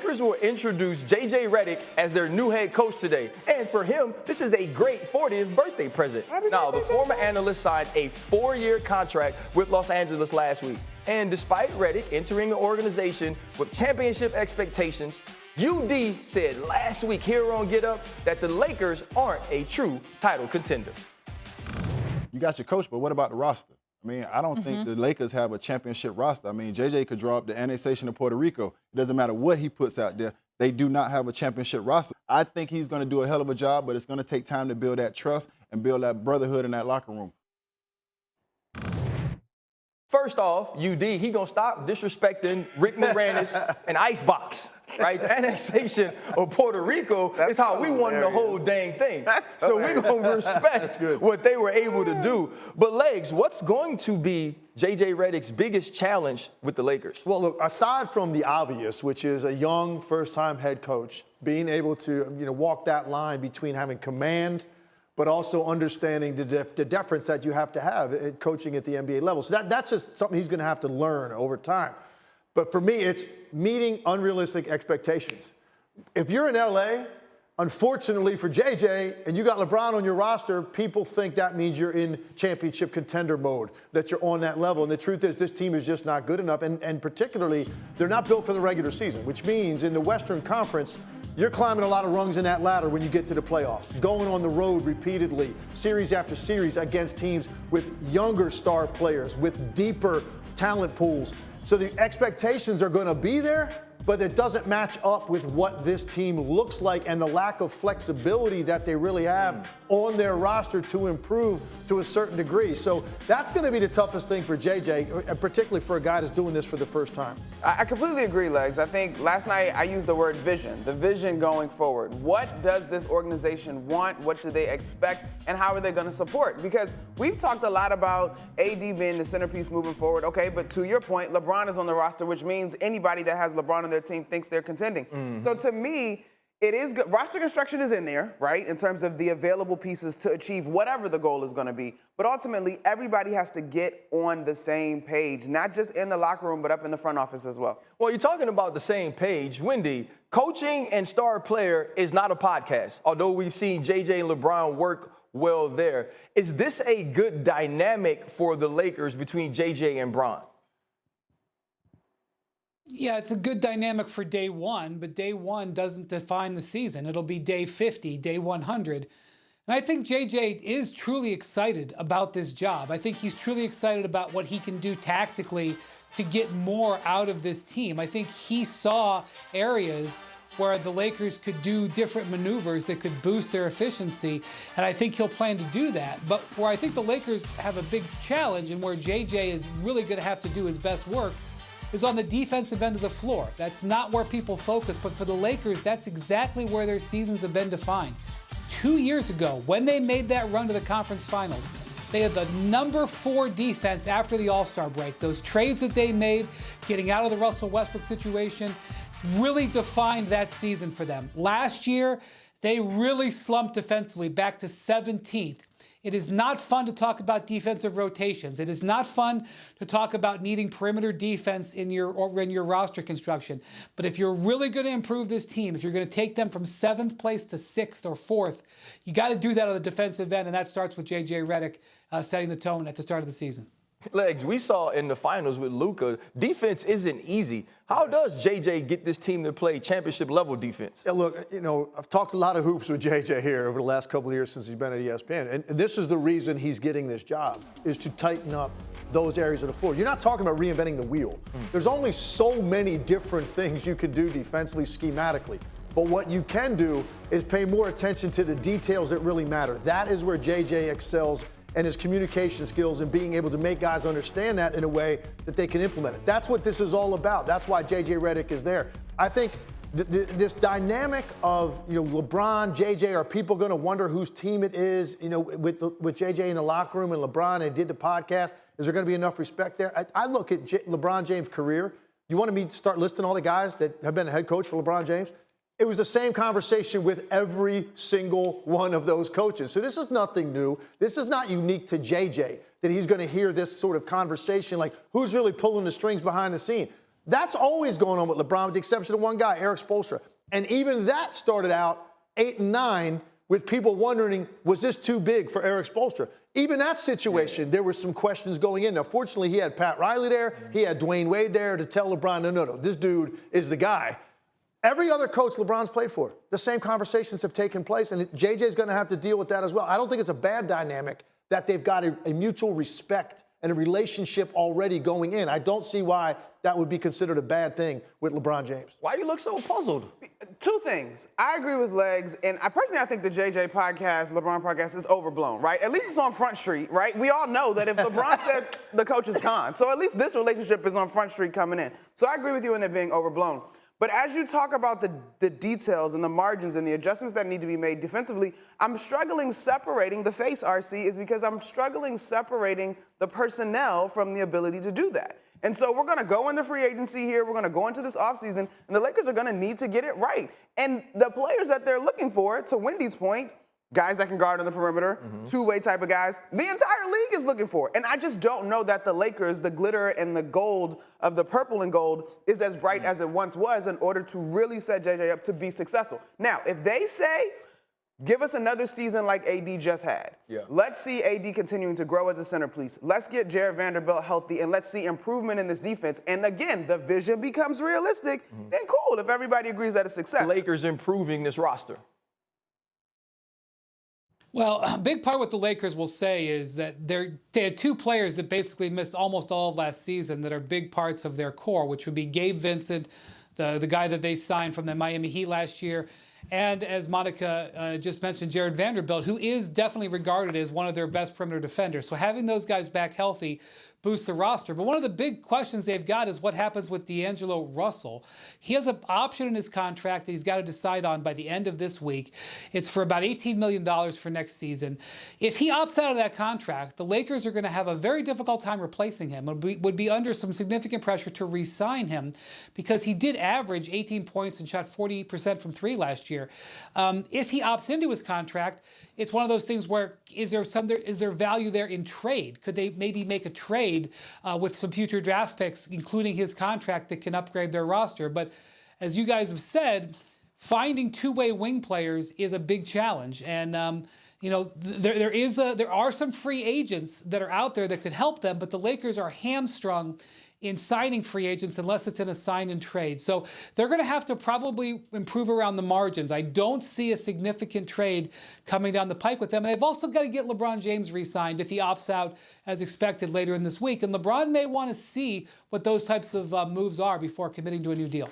Lakers will introduce JJ Redick as their new head coach today. And for him, this is a great 40th birthday present. Now, the former analyst signed a 4-year contract with Los Angeles last week. And despite Redick entering the organization with championship expectations, UD said last week here on Get Up that the Lakers aren't a true title contender. You got your coach, but what about the roster? I mean, I don't think the Lakers have a championship roster. I mean, JJ could draw up the annexation of Puerto Rico. It doesn't matter what he puts out there. They do not have a championship roster. I think he's going to do a hell of a job, but it's going to take time to build that trust and build that brotherhood in that locker room. First off, UD, he gonna stop disrespecting Rick Moranis and Icebox, right? The annexation of Puerto Rico is how we won the whole dang thing. So we're gonna respect what they were able to do. But Legs, what's going to be JJ Redick's biggest challenge with the Lakers? Well, look, aside from the obvious, which is a young first-time head coach, being able to walk that line between having command but also understanding the deference that you have to have in coaching at the NBA level. So that's just something he's going to have to learn over time. But for me, it's meeting unrealistic expectations. If you're in LA, unfortunately for JJ, and you got LeBron on your roster, people think that means you're in championship contender mode, that you're on that level. And the truth is this team is just not good enough. And particularly, they're not built for the regular season, which means in the Western Conference, you're climbing a lot of rungs in that ladder when you get to the playoffs, going on the road repeatedly, series after series against teams with younger star players, with deeper talent pools. So the expectations are going to be there, but it doesn't match up with what this team looks like and the lack of flexibility that they really have on their roster to improve to a certain degree. So that's going to be the toughest thing for JJ, particularly for a guy that's doing this for the first time. I completely agree, Legs. I think last night I used the word vision, the vision going forward. What does this organization want? What do they expect? And how are they going to support? Because we've talked a lot about AD being the centerpiece moving forward. Okay, but to your point, LeBron is on the roster, which means anybody that has LeBron on their team thinks they're contending. So to me, it is good. Roster construction is in there, right, in terms of the available pieces to achieve whatever the goal is going to be. But ultimately, everybody has to get on the same page, not just in the locker room, but up in the front office as well. Well, you're talking about the same page. Wendy, coaching and star player is not a podcast, although we've seen JJ and LeBron work well there. Is this a good dynamic for the Lakers between JJ and Bron? Yeah, it's a good dynamic for day one, but day one doesn't define the season. It'll be day 50, day 100. And I think JJ is truly excited about this job. I think he's truly excited about what he can do tactically to get more out of this team. I think he saw areas where the Lakers could do different maneuvers that could boost their efficiency, and I think he'll plan to do that. But where I think the Lakers have a big challenge and where JJ is really going to have to do his best work is on the defensive end of the floor. That's not where people focus, but for the Lakers, that's exactly where their seasons have been defined. 2 years ago, when they made that run to the conference finals, they had the number 4 defense after the All-Star break. Those trades that they made, getting out of the Russell Westbrook situation, really defined that season for them. Last year, they really slumped defensively, back to 17th. It is not fun to talk about defensive rotations. It is not fun to talk about needing perimeter defense in your roster construction. But if you're really going to improve this team, if you're going to take them from 7th place to 6th or 4th, you got to do that on the defensive end, and that starts with JJ Redick setting the tone at the start of the season. Legs, we saw in the finals with Luka, defense isn't easy. How does JJ get this team to play championship-level defense? Yeah, look, I've talked a lot of hoops with JJ here over the last couple of years since he's been at ESPN, and this is the reason he's getting this job, is to tighten up those areas of the floor. You're not talking about reinventing the wheel. There's only so many different things you can do defensively, schematically. But what you can do is pay more attention to the details that really matter. That is where JJ excels, and his communication skills and being able to make guys understand that in a way that they can implement it. That's what this is all about. That's why JJ Redick is there. I think this dynamic of LeBron, JJ, are people going to wonder whose team it is? With JJ in the locker room and LeBron, and did the podcast. Is there going to be enough respect there? I look at LeBron James' career. You want me to start listing all the guys that have been a head coach for LeBron James? It was the same conversation with every single one of those coaches. So this is nothing new. This is not unique to JJ, that he's going to hear this sort of conversation like, who's really pulling the strings behind the scene? That's always going on with LeBron, with the exception of one guy, Eric Spoelstra. And even that started out 8 and 9 with people wondering, was this too big for Eric Spoelstra? Even that situation, there were some questions going in. Now, fortunately, he had Pat Riley there. He had Dwayne Wade there to tell LeBron, no, this dude is the guy. Every other coach LeBron's played for, the same conversations have taken place, and JJ's going to have to deal with that as well. I don't think it's a bad dynamic that they've got a mutual respect and a relationship already going in. I don't see why that would be considered a bad thing with LeBron James. Why you look so puzzled? Two things. I agree with Legs, and I think the JJ podcast, LeBron podcast, is overblown, right? At least it's on Front Street, right? We all know that if LeBron said, the coach is gone. So at least this relationship is on Front Street coming in. So I agree with you in it being overblown. But as you talk about the details and the margins and the adjustments that need to be made defensively, I'm struggling separating the face, RC, is because I'm struggling separating the personnel from the ability to do that. And so we're going to go into free agency here. We're going to go into this offseason, and the Lakers are going to need to get it right. And the players that they're looking for, to Wendy's point, guys that can guard on the perimeter, two-way type of guys, the entire league is looking for. And I just don't know that the Lakers, the glitter and the gold of the purple and gold, is as bright as it once was in order to really set JJ up to be successful. Now, if they say, give us another season like AD just had. Yeah. Let's see AD continuing to grow as a centerpiece. Let's get Jared Vanderbilt healthy, and let's see improvement in this defense. And again, the vision becomes realistic, then cool, if everybody agrees that it's success. Lakers improving this roster. Well, a big part of what the Lakers will say is that they had two players that basically missed almost all of last season that are big parts of their core, which would be Gabe Vincent, the guy that they signed from the Miami Heat last year, and as Monica just mentioned, Jared Vanderbilt, who is definitely regarded as one of their best perimeter defenders. So having those guys back healthy boosts the roster. But one of the big questions they've got is what happens with D'Angelo Russell. He has an option in his contract that he's got to decide on by the end of this week. It's for about $18 million for next season. If he opts out of that contract, the Lakers are going to have a very difficult time replacing him. Would be under some significant pressure to re-sign him because he did average 18 points and shot 40% from three last year. If he opts into his contract, it's one of those things where is there value there in trade? Could they maybe make a trade with some future draft picks, including his contract, that can upgrade their roster? But as you guys have said, finding two-way wing players is a big challenge. And there are some free agents that are out there that could help them, but the Lakers are hamstrung in signing free agents unless it's in a sign and trade. So they're going to have to probably improve around the margins. I don't see a significant trade coming down the pike with them. And they've also got to get LeBron James re-signed if he opts out as expected later in this week. And LeBron may want to see what those types of moves are before committing to a new deal.